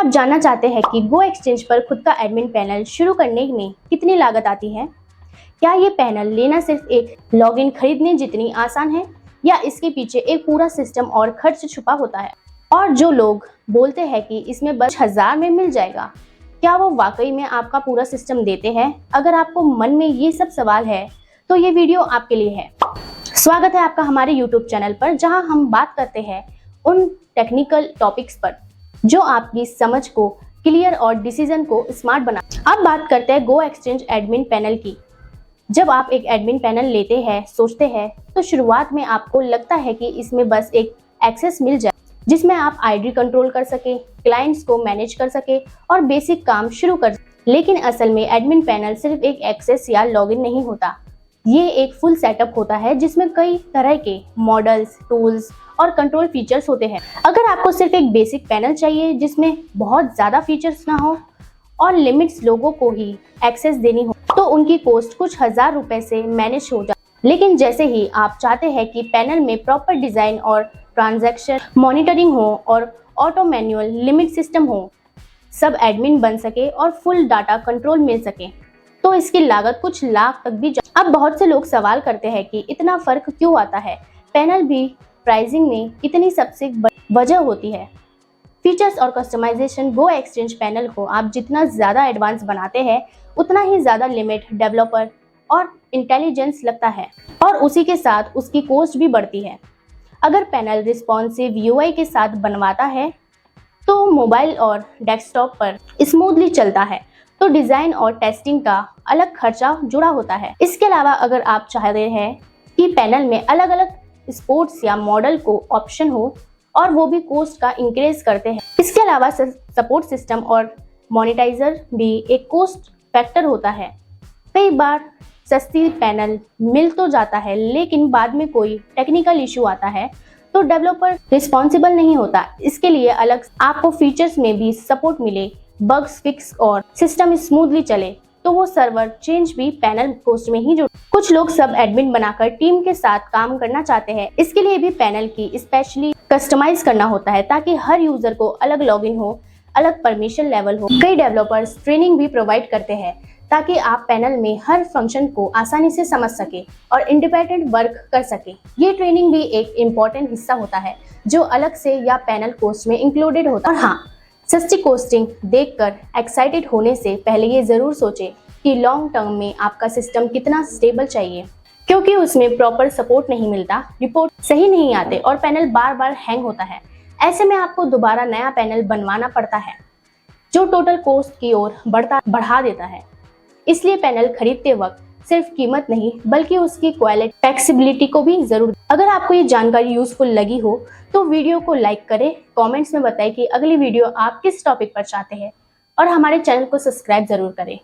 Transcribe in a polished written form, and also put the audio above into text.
आप जानना चाहते हैं कि गो एक्सचेंज पर खुद का एडमिन पैनल शुरू करने में कितनी लागत आती है? क्या ये पैनल लेना सिर्फ एक लॉगिन खरीदने जितनी आसान है या इसके पीछे एक पूरा सिस्टम और खर्च छुपा होता है? और जो लोग बोलते हैं कि इसमें बस 1000 में मिल जाएगा, क्या वो वाकई में आपका पूरा सिस्टम देते हैं? अगर आपको मन में ये सब सवाल है तो ये वीडियो आपके लिए है। स्वागत है आपका हमारे YouTube चैनल पर, जहां हम बात करते हैं उन टेक्निकल टॉपिक्स पर जो आपकी समझ को क्लियर और डिसीजन को स्मार्ट बना। अब बात करते हैं गो एक्सचेंज एडमिन पैनल की। जब आप एक एडमिन पैनल लेते हैं, सोचते हैं, तो शुरुआत में आपको लगता है कि इसमें बस एक एक्सेस मिल जाए जिसमें आप आईडी कंट्रोल कर सके, क्लाइंट्स को मैनेज कर सके और बेसिक काम शुरू कर सके। लेकिन असल में एडमिन पैनल सिर्फ एक एक्सेस या लॉगिन नहीं होता। ये एक फुल सेटअप होता है जिसमें कई तरह के मॉडल्स, टूल्स और कंट्रोल फीचर्स होते हैं। अगर आपको सिर्फ एक बेसिक पैनल चाहिए जिसमें बहुत ज़्यादा फीचर्स ना हो और लिमिट्स लोगों को ही एक्सेस देनी हो, तो उनकी कॉस्ट कुछ 1000 रुपए से मैनेज हो जाए। लेकिन जैसे ही आप चाहते हैं कि पैनल में प्रॉपर डिज़ाइन और ट्रांजैक्शन मॉनिटरिंग हो और ऑटो मैनुअल लिमिट सिस्टम हो, सब एडमिन बन सके और फुल डाटा कंट्रोल मिल सके, तो इसकी लागत कुछ लाख तक भी अब बहुत से लोग सवाल करते हैं कि इतना फर्क क्यों आता है? पैनल भी प्राइसिंग में इतनी सबसे वजह होती है फीचर्स और कस्टमाइजेशन। गो एक्सचेंज पैनल को आप जितना ज़्यादा एडवांस बनाते हैं, उतना ही ज़्यादा लिमिट, डेवलपर और इंटेलिजेंस लगता है और उसी के साथ उसकी कॉस्ट भी बढ़ती है। अगर पैनल रिस्पॉन्सिव यूआई के साथ बनवाता है तो मोबाइल और डेस्कटॉप पर स्मूथली चलता है, तो डिज़ाइन और टेस्टिंग का अलग खर्चा जुड़ा होता है। इसके अलावा अगर आप चाहते हैं कि पैनल में अलग अलग स्पोर्ट्स या मॉडल को ऑप्शन हो और वो भी कॉस्ट का इंक्रीज करते हैं। इसके अलावा सपोर्ट सिस्टम और मॉनिटाइजर भी एक कॉस्ट फैक्टर होता है। कई बार सस्ती पैनल मिल तो जाता है, लेकिन बाद में कोई टेक्निकल इशू आता है तो डेवलपर रिस्पॉन्सिबल नहीं होता। इसके लिए अलग आपको फीचर्स में भी सपोर्ट मिले, बग्स फिक्स और सिस्टम स्मूथली चले, तो वो सर्वर चेंज भी पैनल कॉस्ट में ही जुड़। कुछ लोग सब एडमिन बनाकर टीम के साथ काम करना चाहते हैं। इसके लिए भी पैनल की स्पेशली कस्टमाइज करना होता है ताकि हर यूजर को अलग लॉगिन हो, अलग परमिशन लेवल हो। कई डेवलपर्स ट्रेनिंग भी प्रोवाइड करते हैं ताकि आप पैनल में हर फंक्शन को आसानी से समझ सके और इंडिपेंडेंट वर्क कर सके। ये ट्रेनिंग भी एक इम्पॉर्टेंट हिस्सा होता है जो अलग से या पैनल कॉस्ट में इंक्लूडेड होता है। और हाँ, सस्ती कॉस्टिंग देखकर एक्साइटेड होने से पहले ये जरूर सोचें कि लॉन्ग टर्म में आपका सिस्टम कितना स्टेबल चाहिए, क्योंकि उसमें प्रॉपर सपोर्ट नहीं मिलता, रिपोर्ट सही नहीं आते और पैनल बार बार हैंग होता है। ऐसे में आपको दोबारा नया पैनल बनवाना पड़ता है जो टोटल कॉस्ट की ओर बढ़ा देता है। इसलिए पैनल खरीदते वक्त सिर्फ कीमत नहीं बल्कि उसकी क्वालिटी, फ्लेक्सिबिलिटी को भी जरूर। अगर आपको ये जानकारी यूजफुल लगी हो तो वीडियो को लाइक करें, कमेंट्स में बताएं कि अगली वीडियो आप किस टॉपिक पर चाहते हैं और हमारे चैनल को सब्सक्राइब जरूर करें।